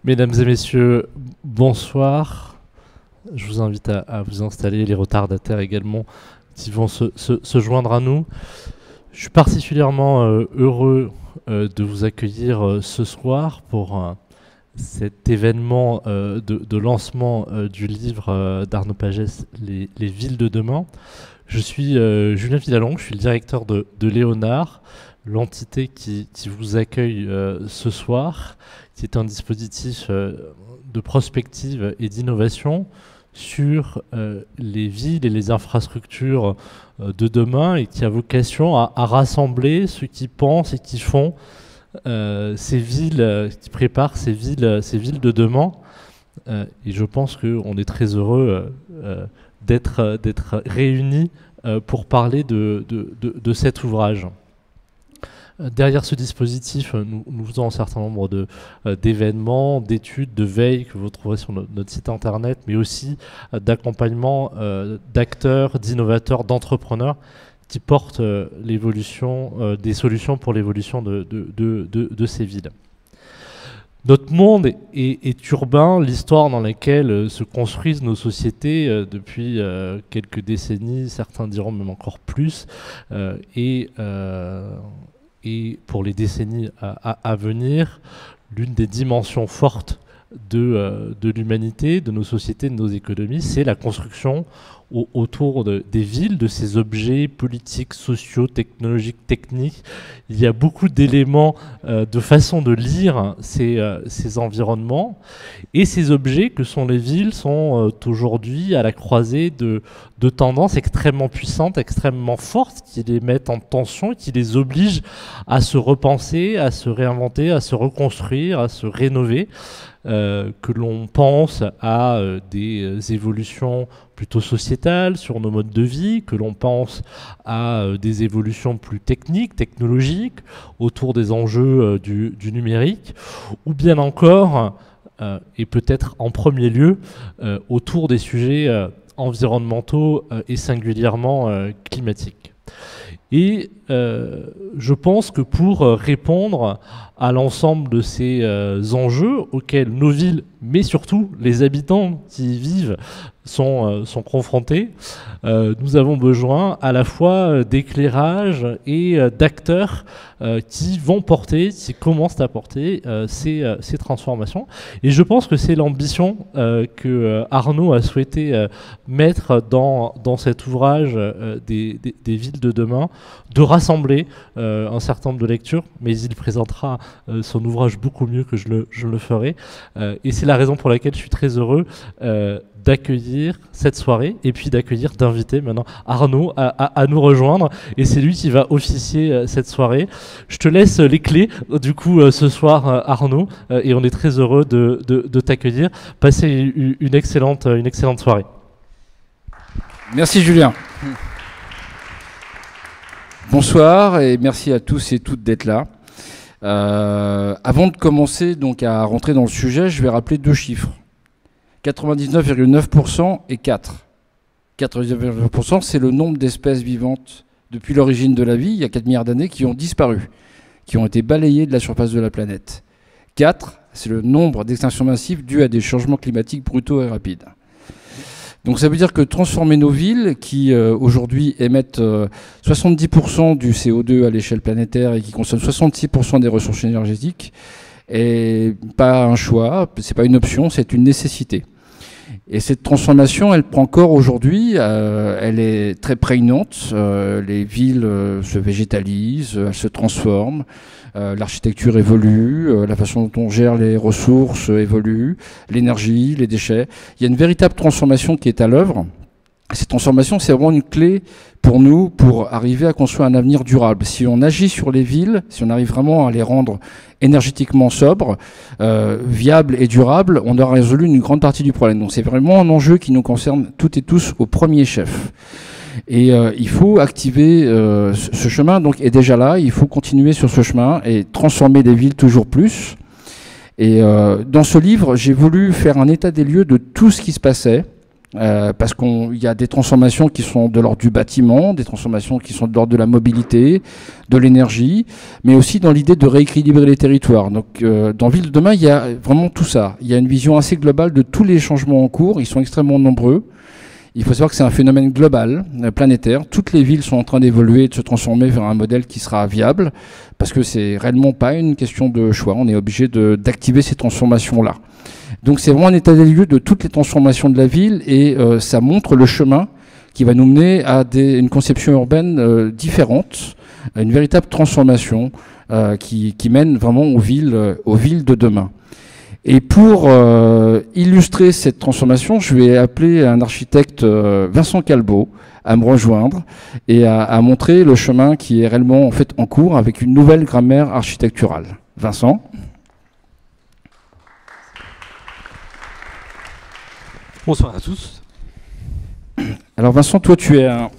Mesdames et messieurs, bonsoir. Je vous invite à vous installer, les retardataires également qui vont se joindre à nous. Je suis particulièrement heureux de vous accueillir ce soir pour cet événement de lancement du livre d'Arnaud Pagès, les villes de demain. Je suis Julien Villalongue, je suis le directeur de Léonard, l'entité qui vous accueille ce soir, qui est un dispositif de prospective et d'innovation sur les villes et les infrastructures de demain, et qui a vocation à rassembler ceux qui pensent et qui font ces villes, qui préparent ces villes de demain. Et je pense qu'on est très heureux d'être réunis pour parler de cet ouvrage. Derrière ce dispositif, nous faisons un certain nombre d'événements, d'études, de veilles que vous trouverez sur notre site internet, mais aussi d'accompagnement d'acteurs, d'innovateurs, d'entrepreneurs qui portent l'évolution, des solutions pour l'évolution de ces villes. Notre monde est urbain, l'histoire dans laquelle se construisent nos sociétés depuis quelques décennies, certains diront même encore plus, et pour les décennies à venir, l'une des dimensions fortes de l'humanité, de nos sociétés, de nos économies, c'est la construction autour des villes, de ces objets politiques, sociaux, technologiques, techniques. Il y a beaucoup d'éléments de façon de lire ces environnements. Et ces objets que sont les villes sont aujourd'hui à la croisée de tendances extrêmement puissantes, extrêmement fortes, qui les mettent en tension, qui les obligent à se repenser, à se réinventer, à se reconstruire, à se rénover. Que l'on pense à des évolutions plutôt sociétales sur nos modes de vie, que l'on pense à des évolutions plus techniques, technologiques, autour des enjeux du numérique, ou bien encore, et peut-être en premier lieu, autour des sujets environnementaux et singulièrement climatiques. Et je pense que pour répondre à l'ensemble de ces enjeux auxquels nos villes, mais surtout les habitants qui y vivent, sont confrontés, nous avons besoin à la fois d'éclairage et d'acteurs qui vont porter, qui commencent à porter ces transformations. Et je pense que c'est l'ambition que Arnaud a souhaité mettre dans cet ouvrage des villes de demain, de rassembler un certain nombre de lectures, mais il présentera son ouvrage beaucoup mieux que je le ferai. Et c'est la raison pour laquelle je suis très heureux d'accueillir cette soirée et puis d'inviter maintenant Arnaud à nous rejoindre, et c'est lui qui va officier cette soirée. Je te laisse les clés du coup ce soir Arnaud, et on est très heureux de t'accueillir. Passez une excellente soirée. Merci Julien. Bonsoir et merci à tous et toutes d'être là. Avant de commencer donc à rentrer dans le sujet, je vais rappeler deux chiffres. 99,9% et 4. 99,9%, c'est le nombre d'espèces vivantes depuis l'origine de la vie, il y a 4 milliards d'années, qui ont disparu, qui ont été balayées de la surface de la planète. 4, c'est le nombre d'extinctions massives dues à des changements climatiques brutaux et rapides. Donc ça veut dire que transformer nos villes, qui aujourd'hui émettent 70% du CO2 à l'échelle planétaire et qui consomment 66% des ressources énergétiques, et pas un choix, c'est pas une option, c'est une nécessité. Et cette transformation, elle prend corps aujourd'hui, elle est très prégnante, les villes se végétalisent, elles se transforment, l'architecture évolue, la façon dont on gère les ressources évolue, l'énergie, les déchets. Il y a une véritable transformation qui est à l'œuvre. Cette transformation, c'est vraiment une clé pour nous pour arriver à construire un avenir durable. Si on agit sur les villes, si on arrive vraiment à les rendre énergétiquement sobres, viables et durables, on aura résolu une grande partie du problème. Donc c'est vraiment un enjeu qui nous concerne toutes et tous au premier chef. Et il faut activer ce chemin, donc est déjà là, il faut continuer sur ce chemin et transformer les villes toujours plus. Et dans ce livre, j'ai voulu faire un état des lieux de tout ce qui se passait, parce qu'il y a des transformations qui sont de l'ordre du bâtiment, des transformations qui sont de l'ordre de la mobilité, de l'énergie, mais aussi dans l'idée de rééquilibrer les territoires. Donc, dans Ville de demain, il y a vraiment tout ça. Il y a une vision assez globale de tous les changements en cours. Ils sont extrêmement nombreux. Il faut savoir que c'est un phénomène global, planétaire. Toutes les villes sont en train d'évoluer et de se transformer vers un modèle qui sera viable, parce que c'est réellement pas une question de choix. On est obligé d'activer ces transformations-là. Donc c'est vraiment un état des lieux de toutes les transformations de la ville, et ça montre le chemin qui va nous mener à une conception urbaine différente, à une véritable transformation qui mène vraiment aux villes de demain. Et pour illustrer cette transformation, je vais appeler un architecte, Vincent Calbeau, à me rejoindre et à montrer le chemin qui est réellement en fait en cours avec une nouvelle grammaire architecturale. Vincent. Bonsoir à tous. Alors Vincent, toi tu es un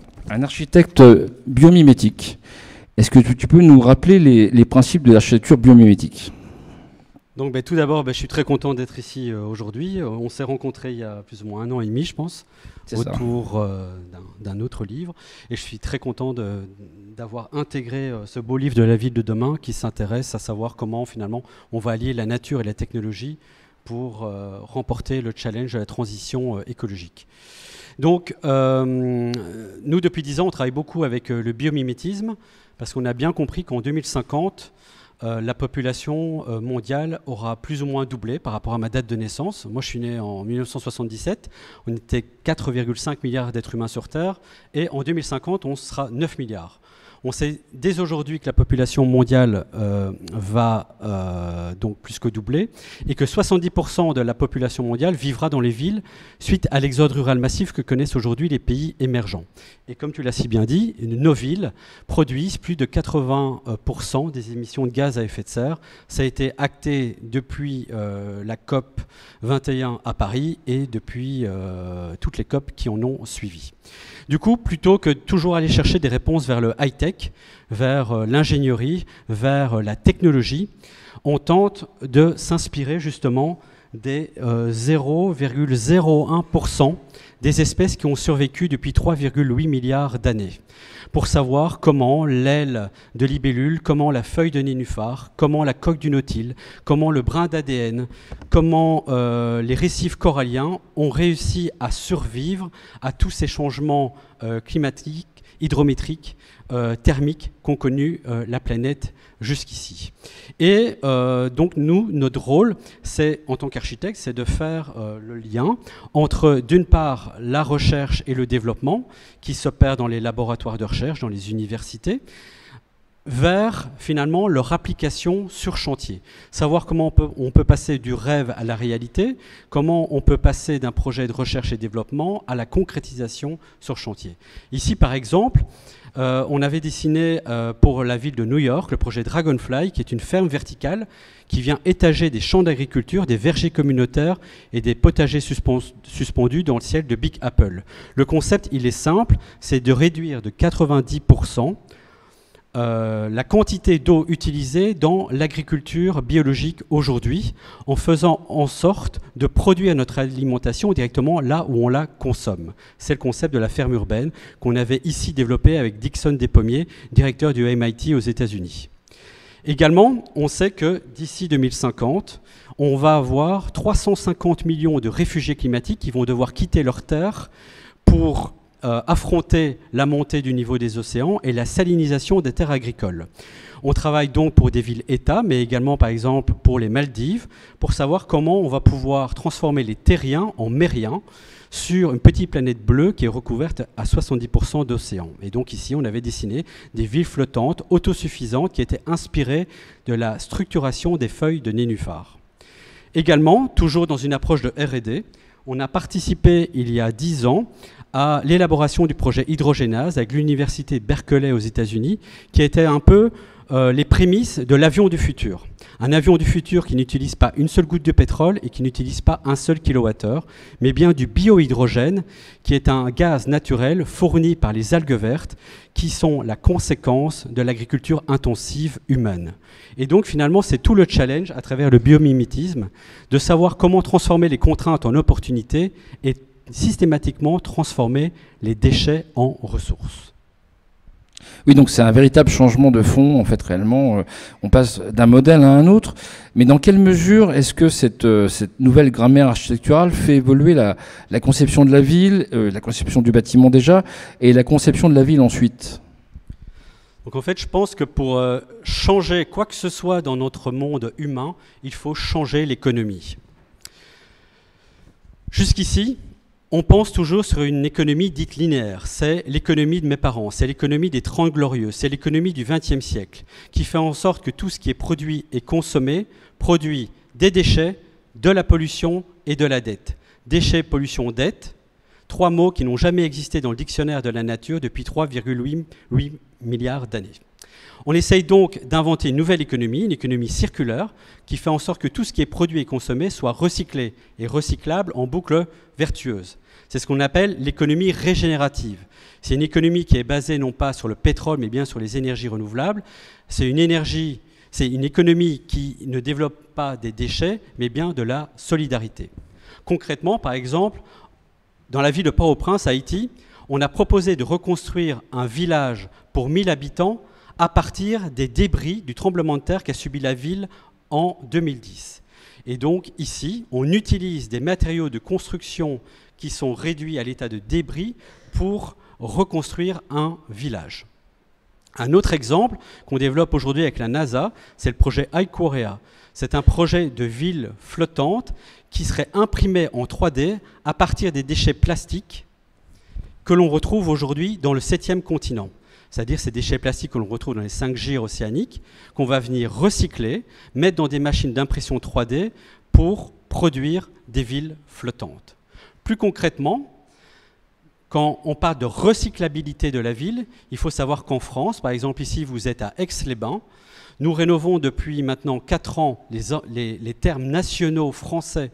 architecte biomimétique. Est-ce que tu peux nous rappeler les principes de l'architecture biomimétique ? Donc tout d'abord, je suis très content d'être ici aujourd'hui. On s'est rencontrés il y a plus ou moins 1 an et demi, je pense, autour d'un autre livre. Et je suis très content d'avoir intégré ce beau livre de la ville de demain qui s'intéresse à savoir comment finalement on va allier la nature et la technologie pour remporter le challenge de la transition écologique. Donc, nous, depuis 10 ans, on travaille beaucoup avec le biomimétisme parce qu'on a bien compris qu'en 2050, la population mondiale aura plus ou moins doublé par rapport à ma date de naissance. Moi, je suis né en 1977. On était 4,5 milliards d'êtres humains sur Terre. Et en 2050, on sera 9 milliards. On sait dès aujourd'hui que la population mondiale va donc plus que doubler et que 70% de la population mondiale vivra dans les villes suite à l'exode rural massif que connaissent aujourd'hui les pays émergents. Et comme tu l'as si bien dit, nos villes produisent plus de 80% des émissions de gaz à effet de serre. Ça a été acté depuis la COP 21 à Paris et depuis toutes les COP qui en ont suivi. Du coup, plutôt que toujours aller chercher des réponses vers le high-tech, vers l'ingénierie, vers la technologie, on tente de s'inspirer justement des 0,01% des espèces qui ont survécu depuis 3,8 milliards d'années, pour savoir comment l'aile de libellule, comment la feuille de nénuphar, comment la coque du nautile, comment le brin d'ADN, comment les récifs coralliens ont réussi à survivre à tous ces changements climatiques, hydrométriques, thermiques qu'ont connu la planète jusqu'ici. Et donc nous, notre rôle, c'est, en tant qu'architecte, c'est de faire le lien entre, d'une part, la recherche et le développement qui s'opèrent dans les laboratoires de recherche, dans les universités, vers finalement leur application sur chantier. Savoir comment on peut passer du rêve à la réalité, comment on peut passer d'un projet de recherche et développement à la concrétisation sur chantier. Ici, par exemple, on avait dessiné pour la ville de New York le projet Dragonfly, qui est une ferme verticale qui vient étager des champs d'agriculture, des vergers communautaires et des potagers suspendus dans le ciel de Big Apple. Le concept, il est simple, c'est de réduire de 90% la quantité d'eau utilisée dans l'agriculture biologique aujourd'hui, en faisant en sorte de produire notre alimentation directement là où on la consomme. C'est le concept de la ferme urbaine qu'on avait ici développé avec Dixon Despommiers, directeur du MIT aux États-Unis. Également, on sait que d'ici 2050, on va avoir 350 millions de réfugiés climatiques qui vont devoir quitter leur terre pour affronter la montée du niveau des océans et la salinisation des terres agricoles. On travaille donc pour des villes-États, mais également par exemple pour les Maldives, pour savoir comment on va pouvoir transformer les terriens en mériens sur une petite planète bleue qui est recouverte à 70% d'océan. Et donc ici, on avait dessiné des villes flottantes autosuffisantes qui étaient inspirées de la structuration des feuilles de nénuphar. Également, toujours dans une approche de R&D, on a participé il y a 10 ans à l'élaboration du projet Hydrogénase avec l'université Berkeley aux États-Unis, qui était un peu les prémices de l'avion du futur. Un avion du futur qui n'utilise pas une seule goutte de pétrole et qui n'utilise pas un seul kilowattheure, mais bien du biohydrogène, qui est un gaz naturel fourni par les algues vertes, qui sont la conséquence de l'agriculture intensive humaine. Et donc finalement, c'est tout le challenge à travers le biomimétisme, de savoir comment transformer les contraintes en opportunités et systématiquement transformer les déchets en ressources. Oui, donc c'est un véritable changement de fond, en fait, réellement. On passe d'un modèle à un autre. Mais dans quelle mesure est-ce que cette nouvelle grammaire architecturale fait évoluer la conception de la ville, la conception du bâtiment déjà, et la conception de la ville ensuite ? Donc en fait, je pense que pour changer quoi que ce soit dans notre monde humain, il faut changer l'économie. Jusqu'ici, on pense toujours sur une économie dite linéaire. C'est l'économie de mes parents, c'est l'économie des 30 glorieux, c'est l'économie du XXe siècle, qui fait en sorte que tout ce qui est produit et consommé produit des déchets, de la pollution et de la dette. Déchets, pollution, dette, 3 mots qui n'ont jamais existé dans le dictionnaire de la nature depuis 3,8 milliards d'années. On essaye donc d'inventer une nouvelle économie, une économie circulaire, qui fait en sorte que tout ce qui est produit et consommé soit recyclé et recyclable en boucle vertueuse. C'est ce qu'on appelle l'économie régénérative. C'est une économie qui est basée non pas sur le pétrole, mais bien sur les énergies renouvelables. C'est une économie qui ne développe pas des déchets, mais bien de la solidarité. Concrètement, par exemple, dans la ville de Port-au-Prince, à Haïti, on a proposé de reconstruire un village pour 1000 habitants à partir des débris du tremblement de terre qu'a subi la ville en 2010. Et donc ici, on utilise des matériaux de construction qui sont réduits à l'état de débris pour reconstruire un village. Un autre exemple qu'on développe aujourd'hui avec la NASA, c'est le projet Aikorea. C'est un projet de ville flottante qui serait imprimé en 3D à partir des déchets plastiques que l'on retrouve aujourd'hui dans le 7e continent. C'est-à-dire ces déchets plastiques que l'on retrouve dans les 5 gyres océaniques, qu'on va venir recycler, mettre dans des machines d'impression 3D pour produire des villes flottantes. Plus concrètement, quand on parle de recyclabilité de la ville, il faut savoir qu'en France, par exemple ici vous êtes à Aix-les-Bains, nous rénovons depuis maintenant 4 ans les termes nationaux français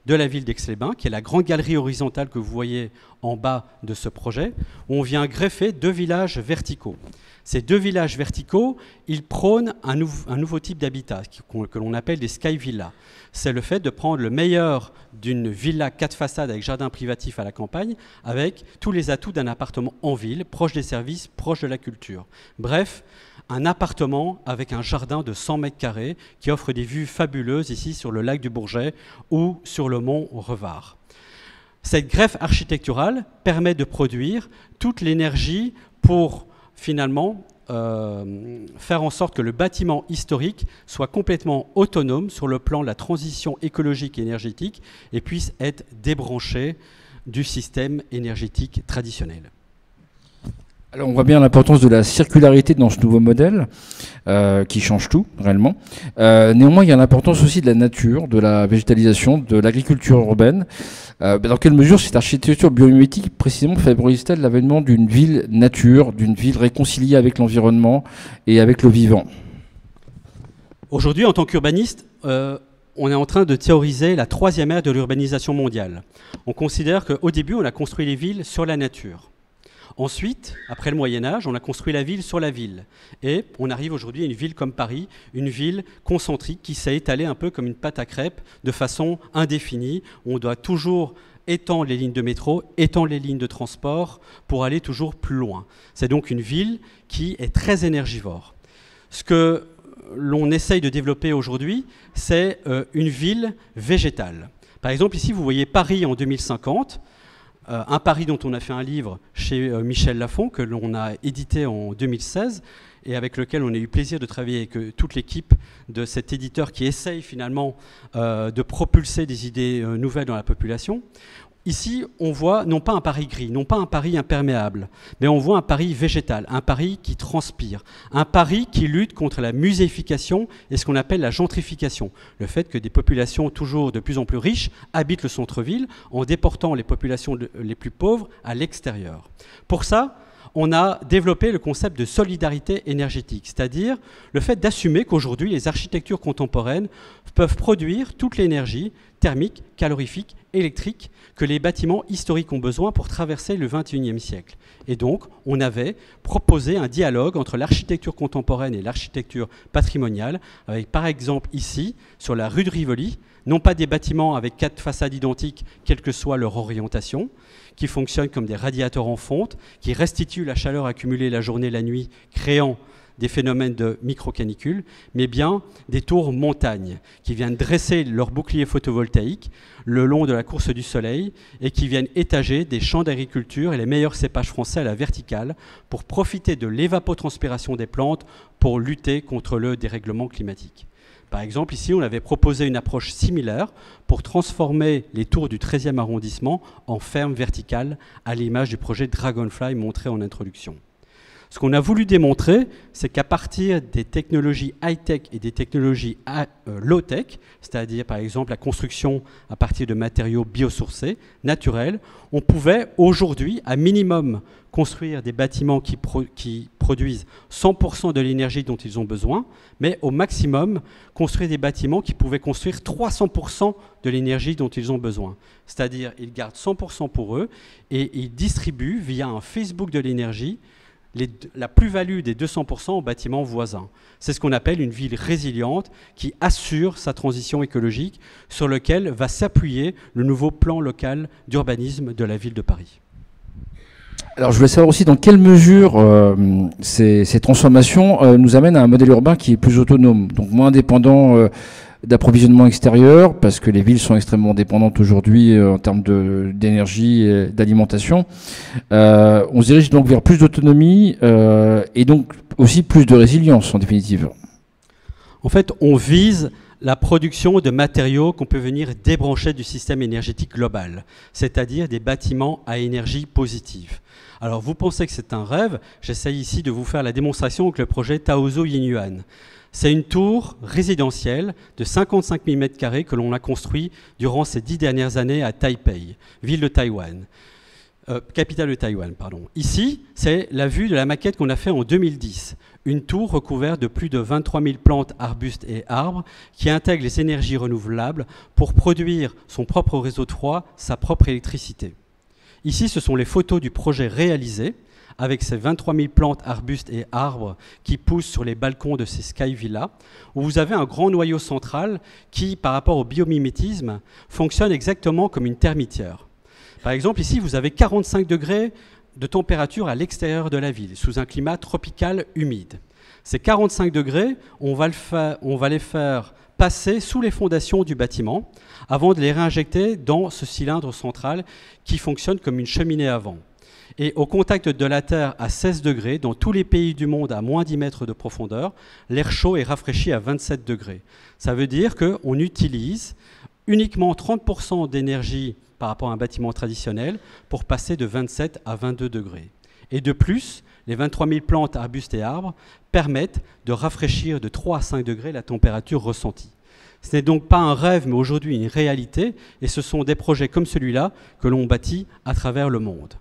de la ville d'Aix-les-Bains, qui est la grande galerie horizontale que vous voyez en bas de ce projet, où on vient greffer 2 villages verticaux. Ces 2 villages verticaux, ils prônent un nouveau type d'habitat, que l'on appelle des sky villas. C'est le fait de prendre le meilleur d'une villa 4 façades avec jardin privatif à la campagne, avec tous les atouts d'un appartement en ville, proche des services, proche de la culture. Bref, un appartement avec un jardin de 100 mètres carrés qui offre des vues fabuleuses ici sur le lac du Bourget ou sur le mont Revard. Cette greffe architecturale permet de produire toute l'énergie pour finalement faire en sorte que le bâtiment historique soit complètement autonome sur le plan de la transition écologique et énergétique et puisse être débranché du système énergétique traditionnel. Alors on voit bien l'importance de la circularité dans ce nouveau modèle qui change tout réellement. Néanmoins, il y a l'importance aussi de la nature, de la végétalisation, de l'agriculture urbaine. Dans quelle mesure cette architecture biomimétique précisément favorise-t-elle l'avènement d'une ville nature, d'une ville réconciliée avec l'environnement et avec le vivant ? Aujourd'hui, en tant qu'urbaniste, on est en train de théoriser la 3e ère de l'urbanisation mondiale. On considère qu'au début, on a construit les villes sur la nature. Ensuite, après le Moyen-Âge, on a construit la ville sur la ville. Et on arrive aujourd'hui à une ville comme Paris, une ville concentrique qui s'est étalée un peu comme une pâte à crêpes de façon indéfinie. On doit toujours étendre les lignes de métro, étendre les lignes de transport pour aller toujours plus loin. C'est donc une ville qui est très énergivore. Ce que l'on essaye de développer aujourd'hui, c'est une ville végétale. Par exemple, ici, vous voyez Paris en 2050. Un Paris dont on a fait un livre chez Michel Lafon, que l'on a édité en 2016, et avec lequel on a eu plaisir de travailler avec toute l'équipe de cet éditeur qui essaye finalement de propulser des idées nouvelles dans la population. Ici, on voit non pas un Paris gris, non pas un Paris imperméable, mais on voit un Paris végétal, un Paris qui transpire, un Paris qui lutte contre la muséification et ce qu'on appelle la gentrification, le fait que des populations toujours de plus en plus riches habitent le centre-ville en déportant les populations les plus pauvres à l'extérieur. Pour ça, on a développé le concept de solidarité énergétique, c'est-à-dire le fait d'assumer qu'aujourd'hui, les architectures contemporaines peuvent produire toute l'énergie thermiques, calorifiques, électriques que les bâtiments historiques ont besoin pour traverser le XXIe siècle. Et donc, on avait proposé un dialogue entre l'architecture contemporaine et l'architecture patrimoniale, avec par exemple ici, sur la rue de Rivoli, non pas des bâtiments avec 4 façades identiques, quelle que soit leur orientation, qui fonctionnent comme des radiateurs en fonte, qui restituent la chaleur accumulée la journée et la nuit, créant des phénomènes de micro-canicule, mais bien des tours montagnes qui viennent dresser leur bouclier photovoltaïque le long de la course du soleil et qui viennent étager des champs d'agriculture et les meilleurs cépages français à la verticale pour profiter de l'évapotranspiration des plantes pour lutter contre le dérèglement climatique. Par exemple, ici, on avait proposé une approche similaire pour transformer les tours du 13e arrondissement en fermes verticales, à l'image du projet Dragonfly montré en introduction. Ce qu'on a voulu démontrer, c'est qu'à partir des technologies high-tech et des technologies low-tech, c'est-à-dire par exemple la construction à partir de matériaux biosourcés, naturels, on pouvait aujourd'hui, à minimum, construire des bâtiments qui produisent 100% de l'énergie dont ils ont besoin, mais au maximum, construire des bâtiments qui pouvaient construire 300% de l'énergie dont ils ont besoin. C'est-à-dire, ils gardent 100% pour eux et ils distribuent via un Facebook de l'énergie la plus-value des 200% aux bâtiments voisins. C'est ce qu'on appelle une ville résiliente qui assure sa transition écologique, sur lequel va s'appuyer le nouveau plan local d'urbanisme de la ville de Paris. Alors je voulais savoir aussi dans quelle mesure ces transformations nous amènent à un modèle urbain qui est plus autonome, donc moins dépendant d'approvisionnement extérieur, parce que les villes sont extrêmement dépendantes aujourd'hui en termes d'énergie et d'alimentation. On se dirige donc vers plus d'autonomie et donc aussi plus de résilience en définitive. En fait, on vise la production de matériaux qu'on peut venir débrancher du système énergétique global, c'est-à-dire des bâtiments à énergie positive. Alors vous pensez que c'est un rêve, j'essaye ici de vous faire la démonstration avec le projet Taozu Yinyuan. C'est une tour résidentielle de 55 000 m² que l'on a construit durant ces 10 dernières années à Taipei, ville de Taïwan. Capitale de Taïwan, pardon. Ici, c'est la vue de la maquette qu'on a fait en 2010. Une tour recouverte de plus de 23 000 plantes, arbustes et arbres qui intègre les énergies renouvelables pour produire son propre réseau de froid, sa propre électricité. Ici, ce sont les photos du projet réalisé avec ces 23 000 plantes, arbustes et arbres qui poussent sur les balcons de ces Sky Villas, où vous avez un grand noyau central qui, par rapport au biomimétisme, fonctionne exactement comme une termitière. Par exemple, ici, vous avez 45 degrés de température à l'extérieur de la ville, sous un climat tropical humide. Ces 45 degrés, on va les faire passer sous les fondations du bâtiment avant de les réinjecter dans ce cylindre central qui fonctionne comme une cheminée à vent. Et au contact de la Terre à 16 degrés, dans tous les pays du monde à moins 10 mètres de profondeur, l'air chaud est rafraîchi à 27 degrés. Ça veut dire qu'on utilise uniquement 30% d'énergie par rapport à un bâtiment traditionnel pour passer de 27 à 22 degrés. Et de plus, les 23 000 plantes, arbustes et arbres permettent de rafraîchir de 3 à 5 degrés la température ressentie. Ce n'est donc pas un rêve, mais aujourd'hui une réalité, et ce sont des projets comme celui-là que l'on bâtit à travers le monde.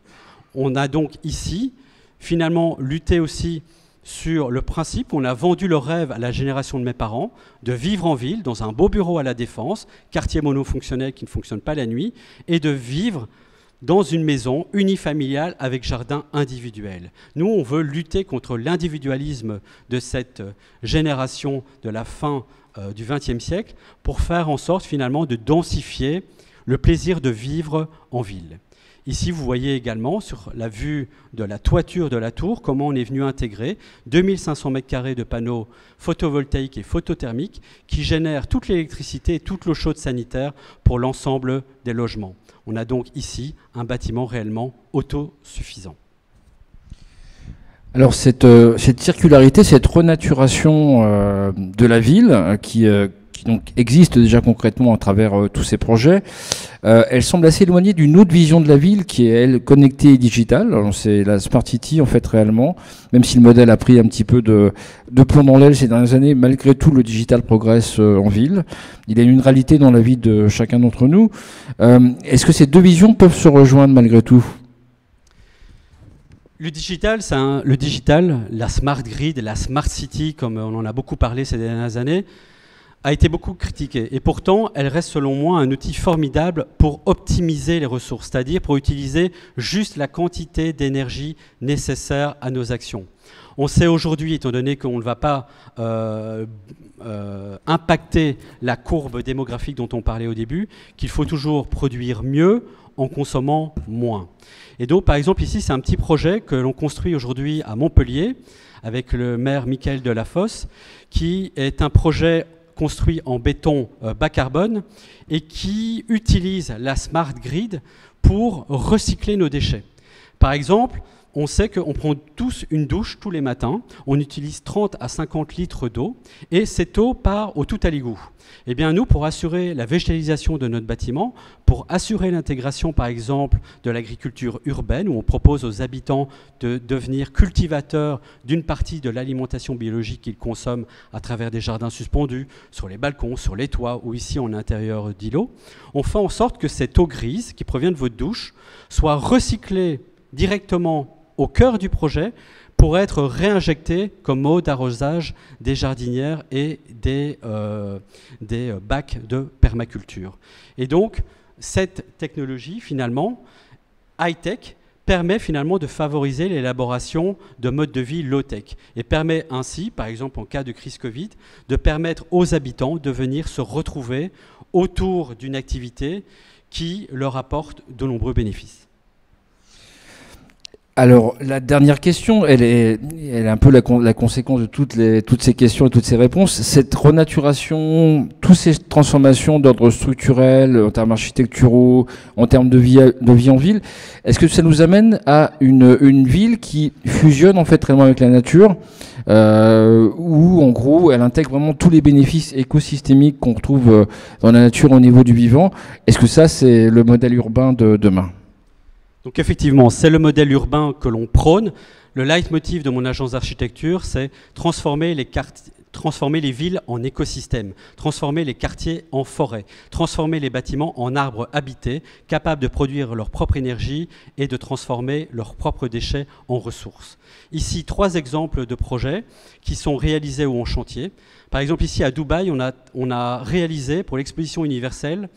On a donc ici, finalement, lutté aussi sur le principe qu'on a vendu le rêve à la génération de mes parents, de vivre en ville, dans un beau bureau à la Défense, quartier monofonctionnel qui ne fonctionne pas la nuit, et de vivre dans une maison unifamiliale avec jardin individuel. Nous, on veut lutter contre l'individualisme de cette génération de la fin du XXe siècle pour faire en sorte finalement de densifier le plaisir de vivre en ville. Ici, vous voyez également sur la vue de la toiture de la tour comment on est venu intégrer 2500 m² de panneaux photovoltaïques et photothermiques qui génèrent toute l'électricité et toute l'eau chaude sanitaire pour l'ensemble des logements. On a donc ici un bâtiment réellement autosuffisant. Alors cette circularité, cette renaturation de la ville qui donc existe déjà concrètement à travers tous ces projets, elle semble assez éloignée d'une autre vision de la ville qui est, elle, connectée et digitale. C'est la Smart City, en fait, réellement. Même si le modèle a pris un petit peu de plomb dans l'aile ces dernières années, malgré tout, le digital progresse en ville. Il y a une réalité dans la vie de chacun d'entre nous. Est-ce que ces deux visions peuvent se rejoindre malgré tout ? Le digital, la smart grid, la smart city, comme on en a beaucoup parlé ces dernières années, a été beaucoup critiquée. Et pourtant, elle reste selon moi un outil formidable pour optimiser les ressources, c'est-à-dire pour utiliser juste la quantité d'énergie nécessaire à nos actions. On sait aujourd'hui, étant donné qu'on ne va pas impacter la courbe démographique dont on parlait au début, qu'il faut toujours produire mieux en consommant moins. Et donc, par exemple, ici, c'est un petit projet que l'on construit aujourd'hui à Montpellier avec le maire Michael Delafosse, qui est un projet construit en béton bas carbone et qui utilise la Smart Grid pour recycler nos déchets. Par exemple, on sait qu'on prend tous une douche tous les matins, on utilise 30 à 50 litres d'eau et cette eau part au tout-à-l'égout. Eh bien nous, pour assurer la végétalisation de notre bâtiment, pour assurer l'intégration par exemple de l'agriculture urbaine, où on propose aux habitants de devenir cultivateurs d'une partie de l'alimentation biologique qu'ils consomment à travers des jardins suspendus, sur les balcons, sur les toits ou ici en intérieur d'îlots, on fait en sorte que cette eau grise qui provient de votre douche soit recyclée directement au cœur du projet pour être réinjecté comme eau d'arrosage des jardinières et des bacs de permaculture. Et donc, cette technologie, finalement, high-tech, permet finalement de favoriser l'élaboration de modes de vie low-tech et permet ainsi, par exemple en cas de crise Covid, de permettre aux habitants de venir se retrouver autour d'une activité qui leur apporte de nombreux bénéfices. Alors, la dernière question, elle est un peu la conséquence de toutes ces questions et toutes ces réponses. Cette renaturation, toutes ces transformations d'ordre structurel, en termes architecturaux, en termes de vie en ville, est-ce que ça nous amène à une ville qui fusionne en fait réellement avec la nature, où en gros, elle intègre vraiment tous les bénéfices écosystémiques qu'on retrouve dans la nature au niveau du vivant? Est-ce que ça, c'est le modèle urbain de demain ? Donc effectivement, c'est le modèle urbain que l'on prône. Le leitmotiv de mon agence d'architecture, c'est transformer les villes en écosystèmes, transformer les quartiers en forêts, transformer les bâtiments en arbres habités, capables de produire leur propre énergie et de transformer leurs propres déchets en ressources. Ici, 3 exemples de projets qui sont réalisés ou en chantier. Par exemple, ici à Dubaï, on a réalisé pour l'exposition universelle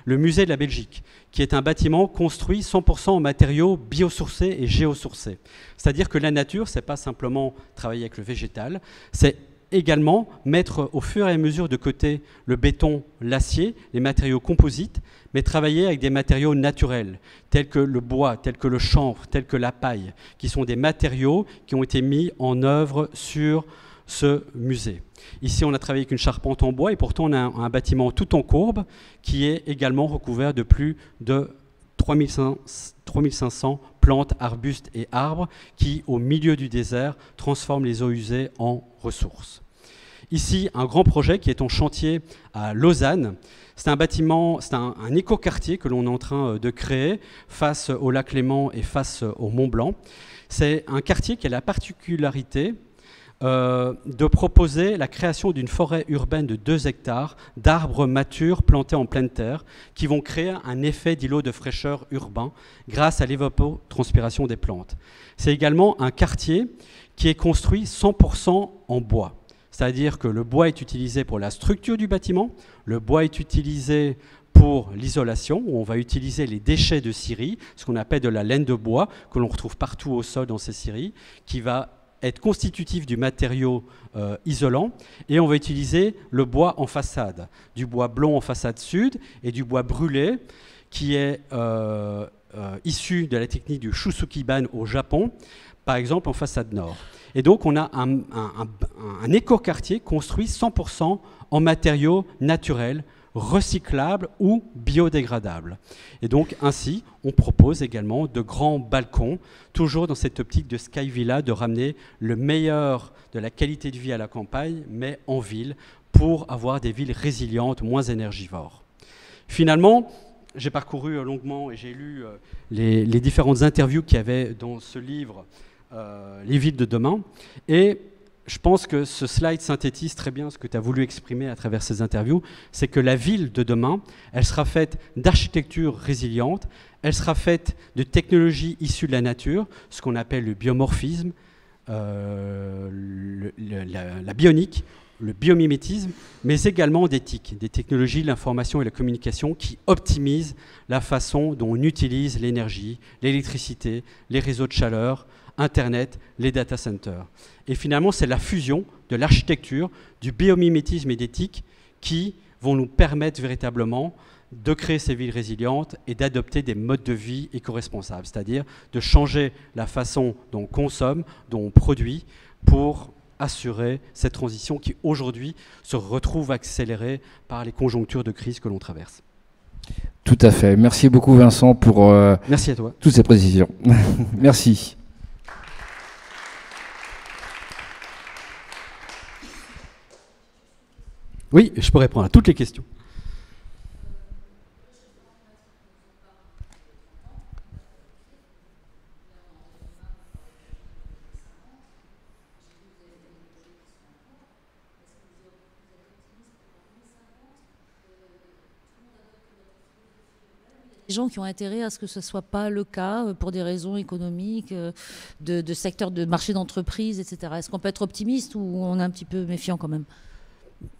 le musée de la Belgique, qui est un bâtiment construit 100% en matériaux biosourcés et géosourcés. C'est-à-dire que la nature, ce n'est pas simplement travailler avec le végétal, c'est également mettre au fur et à mesure de côté le béton, l'acier, les matériaux composites, mais travailler avec des matériaux naturels, tels que le bois, tels que le chanvre, tels que la paille, qui sont des matériaux qui ont été mis en œuvre sur ce musée. Ici, on a travaillé avec une charpente en bois et pourtant on a un bâtiment tout en courbe qui est également recouvert de plus de 3500 plantes, arbustes et arbres qui, au milieu du désert, transforment les eaux usées en ressources. Ici, un grand projet qui est en chantier à Lausanne. C'est un bâtiment, c'est un écoquartier que l'on est en train de créer face au lac Léman et face au Mont Blanc. C'est un quartier qui a la particularité de proposer la création d'une forêt urbaine de 2 hectares d'arbres matures plantés en pleine terre qui vont créer un effet d'îlot de fraîcheur urbain grâce à l'évapotranspiration des plantes. C'est également un quartier qui est construit 100% en bois. C'est-à-dire que le bois est utilisé pour la structure du bâtiment, le bois est utilisé pour l'isolation, où on va utiliser les déchets de scierie, ce qu'on appelle de la laine de bois, que l'on retrouve partout au sol dans ces scieries, qui va être constitutif du matériau isolant, et on va utiliser le bois en façade, du bois blond en façade sud et du bois brûlé qui est issu de la technique du Shusukiban au Japon, par exemple en façade nord. Et donc on a un écoquartier construit 100% en matériaux naturels, recyclables ou biodégradables. Et donc ainsi, on propose également de grands balcons, toujours dans cette optique de Sky Villa, de ramener le meilleur de la qualité de vie à la campagne, mais en ville, pour avoir des villes résilientes, moins énergivores. Finalement, j'ai parcouru longuement et j'ai lu les différentes interviews qu'il y avait dans ce livre, Les villes de demain, et je pense que ce slide synthétise très bien ce que tu as voulu exprimer à travers ces interviews, c'est que la ville de demain, elle sera faite d'architecture résiliente, elle sera faite de technologies issues de la nature, ce qu'on appelle le biomorphisme, la bionique, le biomimétisme, mais également d'éthique, des technologies de l'information et la communication qui optimisent la façon dont on utilise l'énergie, l'électricité, les réseaux de chaleur, Internet, les data centers. Et finalement, c'est la fusion de l'architecture, du biomimétisme et d'éthique qui vont nous permettre véritablement de créer ces villes résilientes et d'adopter des modes de vie éco-responsables, c'est-à-dire de changer la façon dont on consomme, dont on produit, pour assurer cette transition qui aujourd'hui se retrouve accélérée par les conjonctures de crise que l'on traverse. Tout à fait. Merci beaucoup Vincent pour Merci à toi. toutes ces précisions. Merci. Oui, je peux répondre à toutes les questions. Des gens qui ont intérêt à ce que ce ne soit pas le cas pour des raisons économiques, de secteur de marché d'entreprise, etc. Est-ce qu'on peut être optimiste ou on est un petit peu méfiant quand même?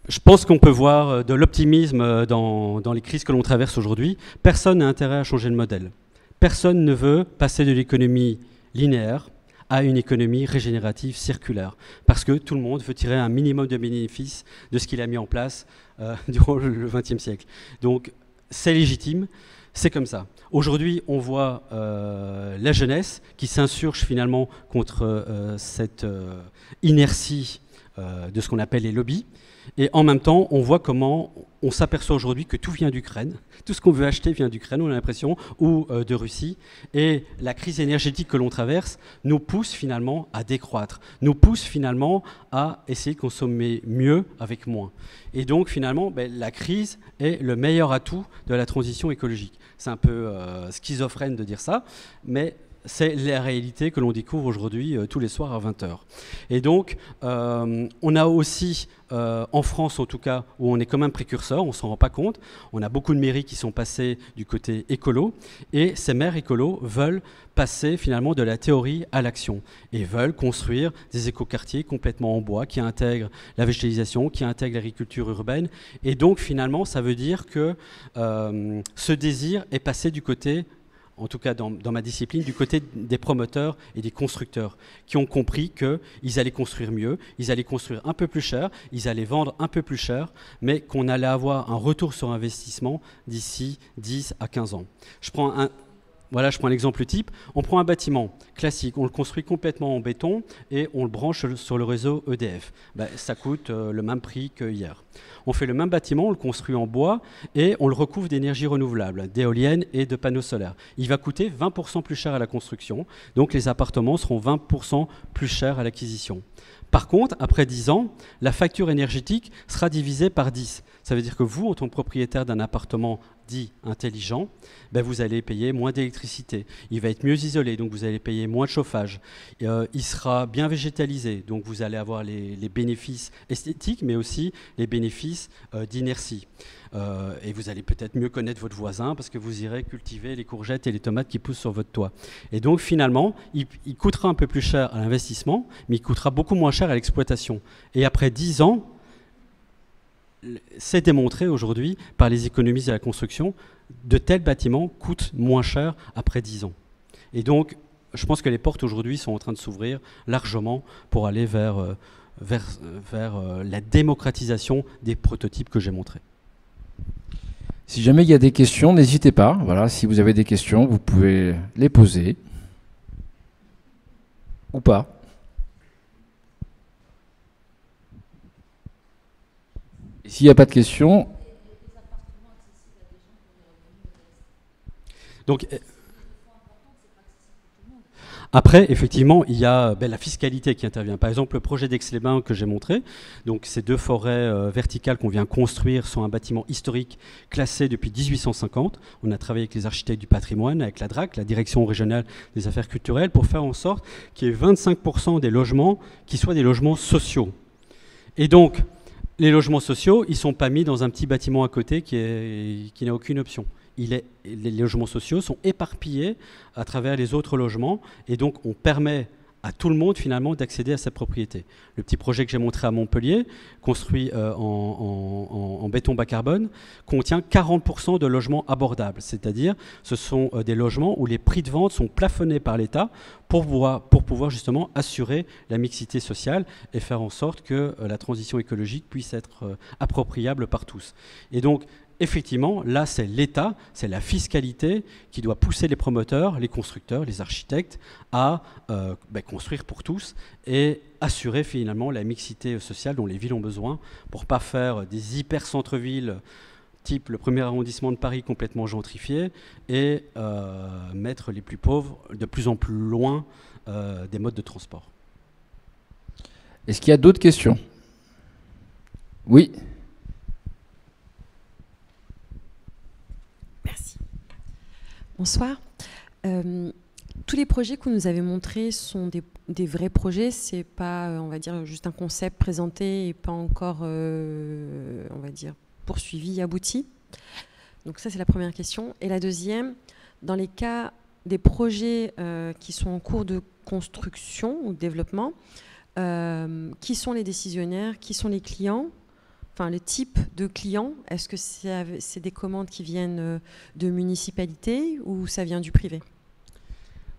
Je pense qu'on peut voir de l'optimisme dans les crises que l'on traverse aujourd'hui. Personne n'a intérêt à changer de modèle. Personne ne veut passer de l'économie linéaire à une économie régénérative circulaire. Parce que tout le monde veut tirer un minimum de bénéfices de ce qu'il a mis en place durant le XXe siècle. Donc c'est légitime. C'est comme ça. Aujourd'hui, on voit la jeunesse qui s'insurge finalement contre cette inertie de ce qu'on appelle les lobbies. Et en même temps, on voit comment on s'aperçoit aujourd'hui que tout vient d'Ukraine. Tout ce qu'on veut acheter vient d'Ukraine, on a l'impression, ou de Russie. Et la crise énergétique que l'on traverse nous pousse finalement à décroître, nous pousse finalement à essayer de consommer mieux avec moins. Et donc finalement, la crise est le meilleur atout de la transition écologique. C'est un peu schizophrène de dire ça, mais c'est la réalité que l'on découvre aujourd'hui tous les soirs à 20h. Et donc, on a aussi, en France en tout cas, où on est comme un précurseur, on ne s'en rend pas compte, on a beaucoup de mairies qui sont passées du côté écolo, et ces maires écolos veulent passer finalement de la théorie à l'action, et veulent construire des écoquartiers complètement en bois, qui intègrent la végétalisation, qui intègrent l'agriculture urbaine, et donc finalement, ça veut dire que ce désir est passé du côté, en tout cas dans ma discipline, du côté des promoteurs et des constructeurs, qui ont compris qu'ils allaient construire mieux, ils allaient construire un peu plus cher, ils allaient vendre un peu plus cher, mais qu'on allait avoir un retour sur investissement d'ici 10 à 15 ans. Je prends l'exemple type. On prend un bâtiment classique, on le construit complètement en béton et on le branche sur le réseau EDF. Ça coûte le même prix qu'hier. On fait le même bâtiment, on le construit en bois et on le recouvre d'énergie renouvelable, d'éoliennes et de panneaux solaires. Il va coûter 20% plus cher à la construction, donc les appartements seront 20% plus chers à l'acquisition. Par contre, après 10 ans, la facture énergétique sera divisée par 10. Ça veut dire que vous, en tant que propriétaire d'un appartement dit intelligent, vous allez payer moins d'électricité. Il va être mieux isolé, donc vous allez payer moins de chauffage. Il sera bien végétalisé, donc vous allez avoir les bénéfices esthétiques, mais aussi les bénéfices d'inertie. Et vous allez peut-être mieux connaître votre voisin parce que vous irez cultiver les courgettes et les tomates qui poussent sur votre toit. Et donc finalement, il coûtera un peu plus cher à l'investissement, mais il coûtera beaucoup moins cher à l'exploitation. Et après 10 ans, c'est démontré aujourd'hui par les économistes de la construction, de tels bâtiments coûtent moins cher après 10 ans. Et donc, je pense que les portes aujourd'hui sont en train de s'ouvrir largement pour aller vers la démocratisation des prototypes que j'ai montrés. Si jamais il y a des questions, n'hésitez pas. Voilà, si vous avez des questions, vous pouvez les poser. Ou pas. S'il n'y a pas de questions... Donc, après, effectivement, il y a la fiscalité qui intervient. Par exemple, le projet d'Aix-les-Bains que j'ai montré, donc ces 2 forêts verticales qu'on vient construire sur un bâtiment historique classé depuis 1850. On a travaillé avec les architectes du patrimoine, avec la DRAC, la Direction régionale des affaires culturelles, pour faire en sorte qu'il y ait 25% des logements qui soient des logements sociaux. Et donc, les logements sociaux, ils ne sont pas mis dans un petit bâtiment à côté qui n'a aucune option. Les logements sociaux sont éparpillés à travers les autres logements et donc on permet à tout le monde finalement d'accéder à cette propriété. Le petit projet que j'ai montré à Montpellier, construit en béton bas carbone, contient 40% de logements abordables, c'est-à-dire ce sont des logements où les prix de vente sont plafonnés par l'État pour pouvoir justement assurer la mixité sociale et faire en sorte que la transition écologique puisse être appropriable par tous. Et donc, effectivement, là, c'est l'État, c'est la fiscalité qui doit pousser les promoteurs, les constructeurs, les architectes à construire pour tous et assurer finalement la mixité sociale dont les villes ont besoin pour ne pas faire des hyper-centres-villes type le 1er arrondissement de Paris complètement gentrifié et mettre les plus pauvres de plus en plus loin des modes de transport. Est-ce qu'il y a d'autres questions? Oui. Merci. Bonsoir. Tous les projets que vous nous avez montrés sont des vrais projets, c'est pas, on va dire, juste un concept présenté et pas encore, on va dire, poursuivi, abouti. Donc ça, c'est la première question. Et la deuxième, dans les cas des projets qui sont en cours de construction ou de développement, qui sont les décisionnaires, qui sont les clients? Enfin, le type de client, est-ce que c'est des commandes qui viennent de municipalités ou ça vient du privé?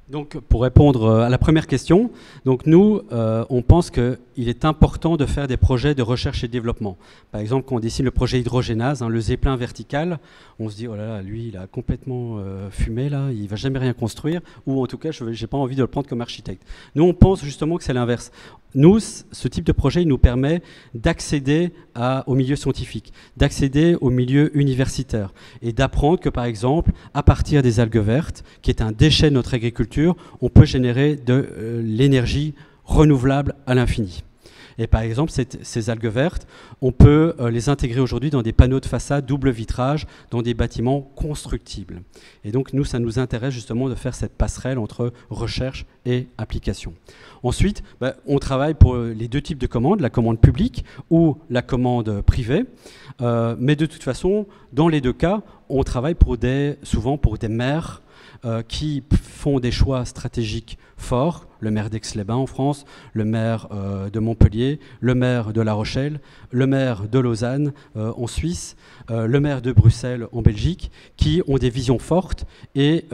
Donc, pour répondre à la première question, donc nous, on pense qu'il est important de faire des projets de recherche et développement. Par exemple, quand on dessine le projet hydrogénase, le zeppelin vertical, on se dit, oh là là, lui, il a complètement fumé, là, il ne va jamais rien construire, ou en tout cas, je n'ai pas envie de le prendre comme architecte. Nous, on pense justement que c'est l'inverse. Nous, ce type de projet, il nous permet d'accéder au milieu scientifique, d'accéder au milieu universitaire et d'apprendre que, par exemple, à partir des algues vertes, qui est un déchet de notre agriculture, on peut générer de l'énergie renouvelable à l'infini. Et par exemple, ces algues vertes, on peut les intégrer aujourd'hui dans des panneaux de façade double vitrage, dans des bâtiments constructibles. Et donc, nous, ça nous intéresse justement de faire cette passerelle entre recherche et application. Ensuite, on travaille pour les deux types de commandes, la commande publique ou la commande privée. Mais de toute façon, dans les deux cas, on travaille souvent pour des maires qui font des choix stratégiques forts, le maire d'Aix-les-Bains en France, le maire de Montpellier, le maire de La Rochelle, le maire de Lausanne en Suisse, le maire de Bruxelles en Belgique, qui ont des visions fortes et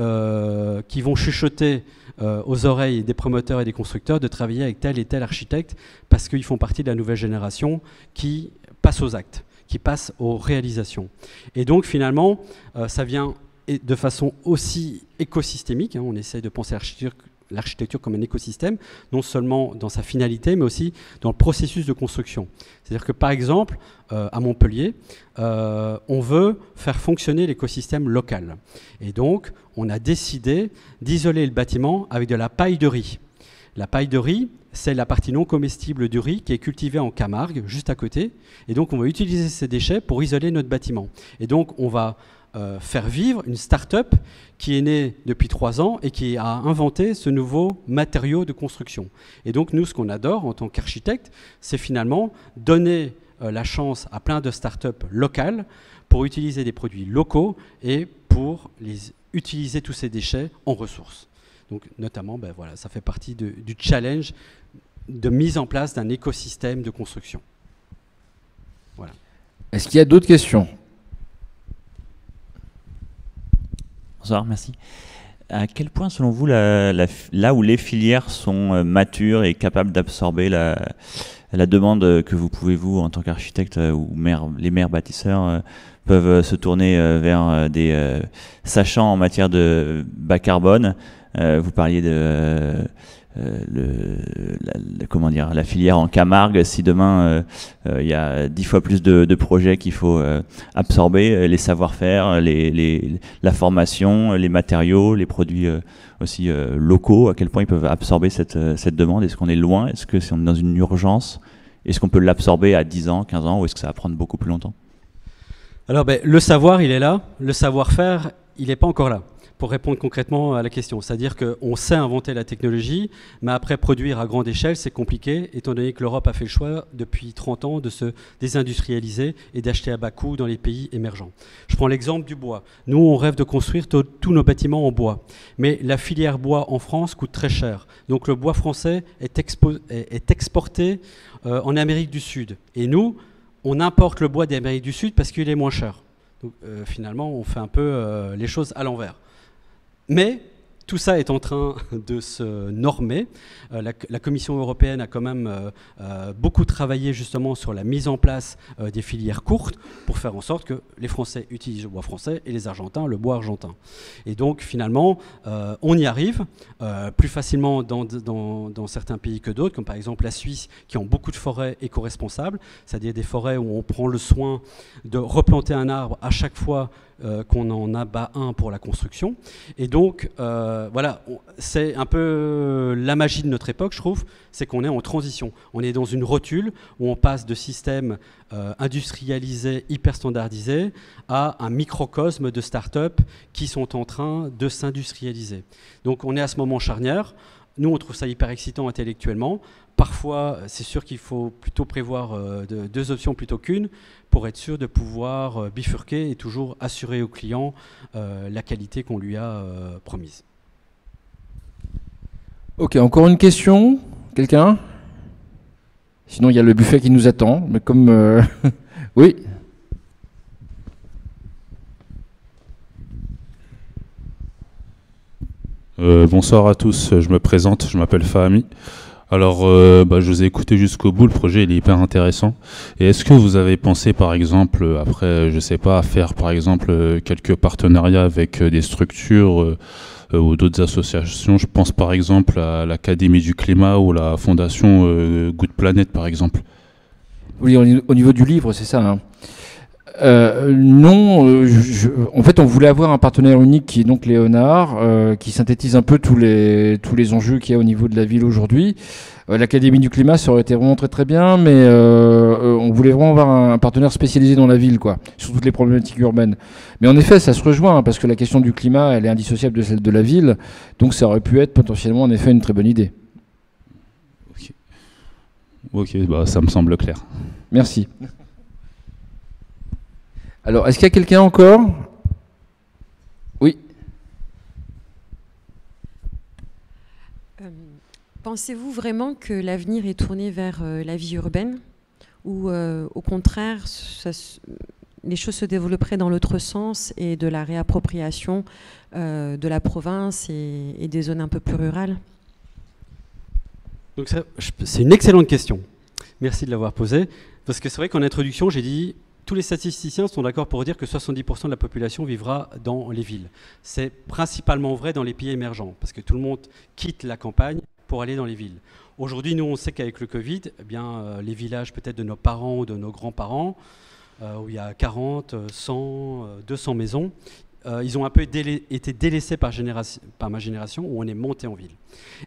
qui vont chuchoter aux oreilles des promoteurs et des constructeurs de travailler avec tel et tel architecte parce qu'ils font partie de la nouvelle génération qui passe aux actes, qui passe aux réalisations. Et donc finalement, ça vient de façon aussi écosystémique, on essaie de penser l'architecture comme un écosystème, non seulement dans sa finalité, mais aussi dans le processus de construction. C'est-à-dire que par exemple, à Montpellier, on veut faire fonctionner l'écosystème local. Et donc, on a décidé d'isoler le bâtiment avec de la paille de riz. La paille de riz, c'est la partie non comestible du riz qui est cultivée en Camargue, juste à côté. Et donc, on va utiliser ces déchets pour isoler notre bâtiment. Et donc, on va faire vivre une start-up qui est née depuis 3 ans et qui a inventé ce nouveau matériau de construction. Et donc, nous, ce qu'on adore en tant qu'architecte, c'est finalement donner la chance à plein de start-up locales pour utiliser des produits locaux et pour utiliser tous ces déchets en ressources. Donc, notamment, voilà, ça fait partie du challenge de mise en place d'un écosystème de construction. Voilà. Est-ce qu'il y a d'autres questions? Bonsoir, merci. À quel point, selon vous, là où les filières sont matures et capables d'absorber la demande que vous pouvez, vous, en tant qu'architecte ou les maires bâtisseurs, peuvent se tourner vers des sachants en matière de bas carbone? Vous parliez de la filière en Camargue. Si demain il y a 10 fois plus de projets qu'il faut absorber, les savoir-faire, la formation, les matériaux, les produits aussi locaux, à quel point ils peuvent absorber cette demande? Est-ce qu'on est loin? Est-ce que on est dans une urgence? Est-ce qu'on peut l'absorber à 10 ans, 15 ans, ou est-ce que ça va prendre beaucoup plus longtemps? Alors le savoir, il est là. Le savoir-faire, il n'est pas encore là. pour répondre concrètement à la question. C'est-à-dire qu'on sait inventer la technologie, mais après produire à grande échelle, c'est compliqué, étant donné que l'Europe a fait le choix depuis 30 ans de se désindustrialiser et d'acheter à bas coût dans les pays émergents. Je prends l'exemple du bois. Nous, on rêve de construire tous nos bâtiments en bois, mais la filière bois en France coûte très cher. Donc le bois français est exporté en Amérique du Sud. Et nous, on importe le bois d'Amérique du Sud parce qu'il est moins cher. Donc finalement, on fait un peu les choses à l'envers. Mais tout ça est en train de se normer. La Commission européenne a quand même beaucoup travaillé justement sur la mise en place des filières courtes pour faire en sorte que les Français utilisent le bois français et les Argentins le bois argentin. Et donc finalement, on y arrive plus facilement dans certains pays que d'autres, comme par exemple la Suisse, qui ont beaucoup de forêts éco-responsables, c'est-à-dire des forêts où on prend le soin de replanter un arbre à chaque fois qu'on en abat un pour la construction. Et donc, voilà, c'est un peu la magie de notre époque, je trouve, c'est qu'on est en transition. On est dans une rotule où on passe de systèmes industrialisés, hyper standardisés, à un microcosme de start-up qui sont en train de s'industrialiser. Donc, on est à ce moment charnière. Nous, on trouve ça hyper excitant intellectuellement. Parfois, c'est sûr qu'il faut plutôt prévoir deux options plutôt qu'une pour être sûr de pouvoir bifurquer et toujours assurer au client la qualité qu'on lui a promise. Ok, encore une question? Quelqu'un? Sinon, il y a le buffet qui nous attend. Mais comme... oui. Bonsoir à tous, je me présente, je m'appelle Fahmi. Alors, je vous ai écouté jusqu'au bout, le projet il est hyper intéressant. Et est-ce que vous avez pensé, par exemple, après, je sais pas, à faire, par exemple, quelques partenariats avec des structures ou d'autres associations? Je pense, par exemple, à l'Académie du Climat ou la Fondation Good Planet, par exemple. Oui, au niveau du livre, c'est ça, hein. Non, en fait, on voulait avoir un partenaire unique qui est donc Léonard, qui synthétise un peu tous les enjeux qu'il y a au niveau de la ville aujourd'hui. L'Académie du Climat, ça aurait été vraiment très très bien, mais on voulait vraiment avoir un partenaire spécialisé dans la ville, quoi, sur toutes les problématiques urbaines. Mais en effet, ça se rejoint, hein, parce que la question du climat, elle est indissociable de celle de la ville, donc ça aurait pu être potentiellement, en effet, une très bonne idée. Ok, ça me semble clair. Merci. Alors, est-ce qu'il y a quelqu'un encore? Oui. Pensez-vous vraiment que l'avenir est tourné vers la vie urbaine ou au contraire, les choses se développeraient dans l'autre sens et de la réappropriation de la province et des zones un peu plus rurales? Donc c'est une excellente question. Merci de l'avoir posée. Parce que c'est vrai qu'en introduction, j'ai dit tous les statisticiens sont d'accord pour dire que 70% de la population vivra dans les villes. C'est principalement vrai dans les pays émergents, parce que tout le monde quitte la campagne pour aller dans les villes. Aujourd'hui, nous, on sait qu'avec le Covid, les villages peut-être de nos parents ou de nos grands-parents, où il y a 40, 100, 200 maisons, ils ont un peu été délaissés par ma génération, où on est monté en ville.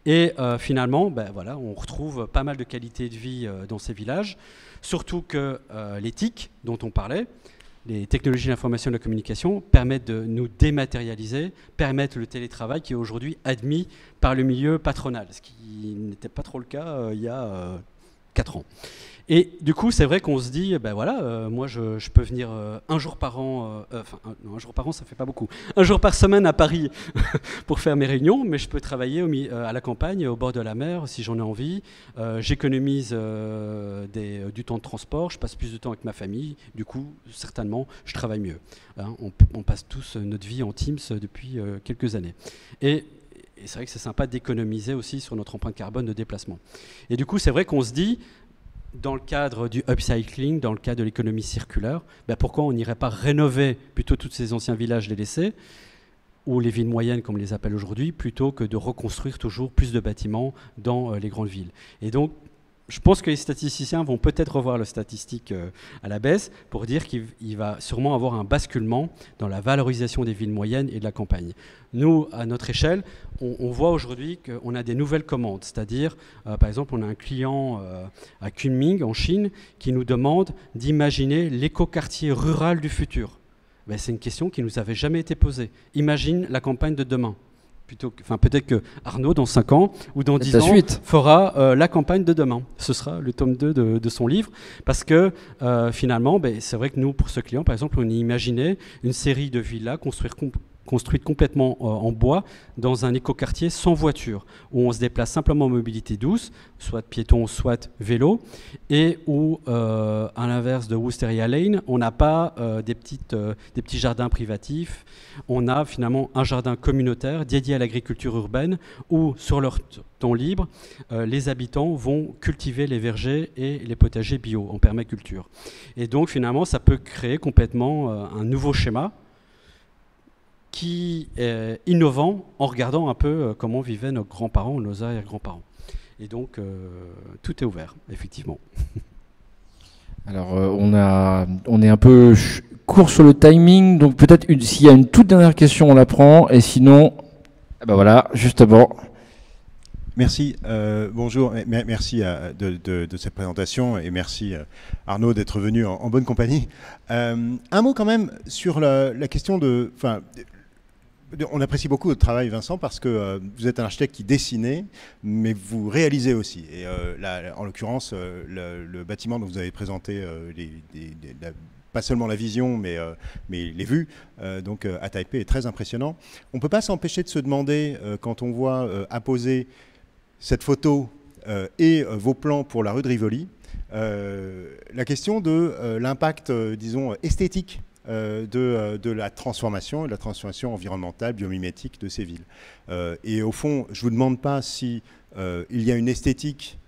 Et finalement, on retrouve pas mal de qualité de vie dans ces villages, surtout que les TIC dont on parlait, les technologies de l'information et de la communication, permettent de nous dématérialiser, permettent le télétravail qui est aujourd'hui admis par le milieu patronal, ce qui n'était pas trop le cas il y a 4 ans. Et du coup, c'est vrai qu'on se dit, moi, je peux venir un jour par an, un jour par an, ça fait pas beaucoup, un jour par semaine à Paris pour faire mes réunions, mais je peux travailler à la campagne, au bord de la mer, si j'en ai envie. J'économise du temps de transport, je passe plus de temps avec ma famille, du coup, certainement, je travaille mieux. Hein, on passe tous notre vie en Teams depuis quelques années. Et c'est vrai que c'est sympa d'économiser aussi sur notre empreinte carbone de déplacement. Et du coup, c'est vrai qu'on se dit, dans le cadre du upcycling, dans le cadre de l'économie circulaire, pourquoi on n'irait pas rénover plutôt tous ces anciens villages, les laisser, ou les villes moyennes comme on les appelle aujourd'hui, plutôt que de reconstruire toujours plus de bâtiments dans les grandes villes. Et donc, je pense que les statisticiens vont peut-être revoir la statistique à la baisse pour dire qu'il va sûrement avoir un basculement dans la valorisation des villes moyennes et de la campagne. Nous, à notre échelle, on voit aujourd'hui qu'on a des nouvelles commandes. C'est-à-dire, par exemple, on a un client à Kunming, en Chine, qui nous demande d'imaginer l'écoquartier rural du futur. Ben, c'est une question qui ne nous avait jamais été posée. Imagine la campagne de demain. Peut-être que Arnaud, dans 5 ans ou dans 10 ans, fera la campagne de demain. Ce sera le tome 2 de son livre. Parce que finalement, ben, c'est vrai que nous, pour ce client, par exemple, on imaginait une série de villas construites complètement en bois dans un écoquartier sans voiture, où on se déplace simplement en mobilité douce, soit piéton, soit vélo, et où, à l'inverse de Wisteria Lane, on n'a pas des petits jardins privatifs. On a finalement un jardin communautaire dédié à l'agriculture urbaine, où sur leur temps libre, les habitants vont cultiver les vergers et les potagers bio en permaculture. Et donc finalement, ça peut créer complètement un nouveau schéma qui est innovant en regardant un peu comment vivaient nos grands-parents, nos arrière-grands-parents. Et donc, tout est ouvert, effectivement. Alors, on est un peu court sur le timing, donc peut-être s'il y a une toute dernière question, on la prend, et sinon, ben voilà, justement. Merci, bonjour, merci de cette présentation, et merci Arnaud d'être venu en bonne compagnie. Un mot quand même sur la question de... On apprécie beaucoup votre travail, Vincent, parce que vous êtes un architecte qui dessinait, mais vous réalisez aussi. Et là, en l'occurrence, le bâtiment dont vous avez présenté, pas seulement la vision, mais les vues, donc à Taipei, est très impressionnant. On ne peut pas s'empêcher de se demander, quand on voit apposer cette photo et vos plans pour la rue de Rivoli, la question de l'impact, disons, esthétique de la transformation, et de la transformation environnementale, biomimétique de ces villes. Et au fond, je ne vous demande pas si il y a une esthétique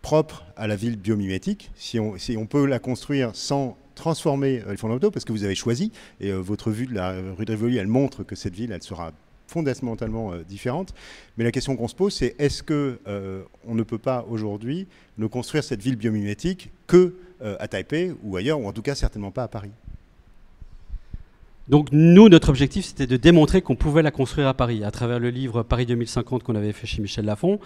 propre à la ville biomimétique, si on peut la construire sans transformer les fondamentaux, parce que vous avez choisi, et votre vue de la rue de Rivoli, elle montre que cette ville, elle sera fondamentalement différente. Mais la question qu'on se pose, c'est est-ce qu'on ne peut pas aujourd'hui ne construire cette ville biomimétique que à Taipei ou ailleurs, ou en tout cas certainement pas à Paris? Donc nous, notre objectif, c'était de démontrer qu'on pouvait la construire à Paris, à travers le livre Paris 2050 qu'on avait fait chez Michel Lafon,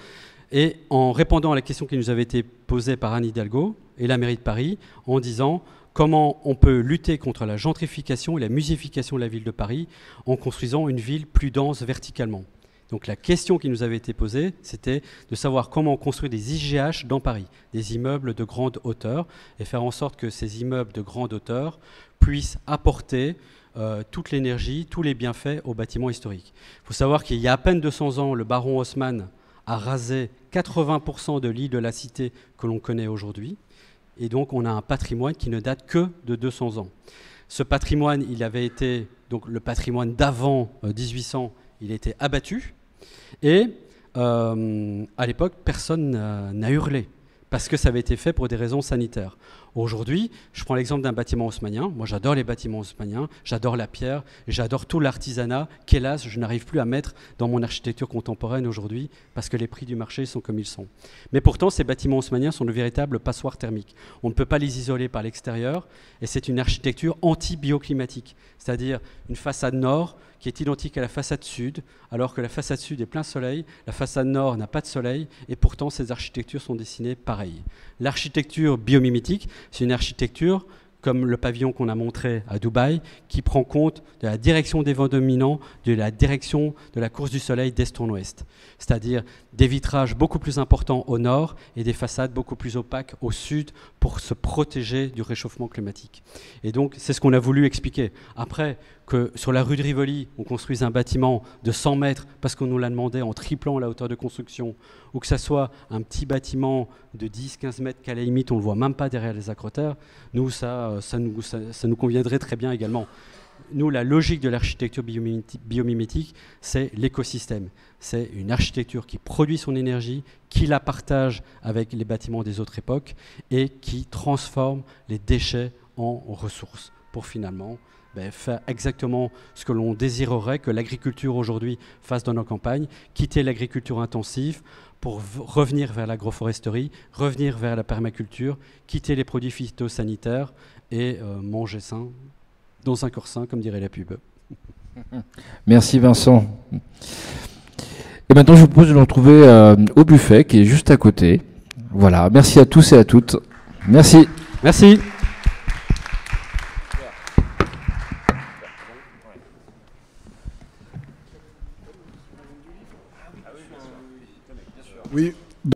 et en répondant à la question qui nous avait été posée par Anne Hidalgo et la mairie de Paris, en disant comment on peut lutter contre la gentrification et la musification de la ville de Paris en construisant une ville plus dense verticalement. Donc la question qui nous avait été posée, c'était de savoir comment on construit des IGH dans Paris, des immeubles de grande hauteur, et faire en sorte que ces immeubles de grande hauteur puissent apporter toute l'énergie, tous les bienfaits au bâtiment historique. Il faut savoir qu'il y a à peine 200 ans, le baron Haussmann a rasé 80% de l'île de la Cité que l'on connaît aujourd'hui. Et donc, on a un patrimoine qui ne date que de 200 ans. Ce patrimoine, il avait été, donc le patrimoine d'avant 1800, il a été abattu. Et à l'époque, personne n'a hurlé, parce que ça avait été fait pour des raisons sanitaires. Aujourd'hui, je prends l'exemple d'un bâtiment haussmannien. Moi, j'adore les bâtiments haussmanniens, j'adore la pierre, j'adore tout l'artisanat qu'hélas, je n'arrive plus à mettre dans mon architecture contemporaine aujourd'hui parce que les prix du marché sont comme ils sont. Mais pourtant, ces bâtiments haussmanniens sont de véritables passoires thermiques. On ne peut pas les isoler par l'extérieur et c'est une architecture anti-bioclimatique, c'est-à-dire une façade nord qui est identique à la façade sud, alors que la façade sud est plein soleil, la façade nord n'a pas de soleil, et pourtant ces architectures sont dessinées pareilles. L'architecture biomimétique, c'est une architecture comme le pavillon qu'on a montré à Dubaï, qui prend compte de la direction des vents dominants, de la direction de la course du soleil d'est en ouest. C'est-à-dire des vitrages beaucoup plus importants au nord et des façades beaucoup plus opaques au sud pour se protéger du réchauffement climatique. Et donc, c'est ce qu'on a voulu expliquer. Après, que sur la rue de Rivoli, on construise un bâtiment de 100 mètres parce qu'on nous l'a demandé en triplant la hauteur de construction, ou que ça soit un petit bâtiment de 10-15 mètres qu'à la limite, on ne le voit même pas derrière les accrotteurs, nous, ça nous conviendrait très bien également. Nous, la logique de l'architecture biomimétique, c'est l'écosystème. C'est une architecture qui produit son énergie, qui la partage avec les bâtiments des autres époques et qui transforme les déchets en ressources pour finalement faire exactement ce que l'on désirerait que l'agriculture aujourd'hui fasse dans nos campagnes, quitter l'agriculture intensive pour revenir vers l'agroforesterie, revenir vers la permaculture, quitter les produits phytosanitaires et manger sain, dans un corps sain, comme dirait la pub. Merci Vincent. Et maintenant, je vous propose de nous retrouver au buffet qui est juste à côté. Voilà, merci à tous et à toutes. Merci. Merci. Oui.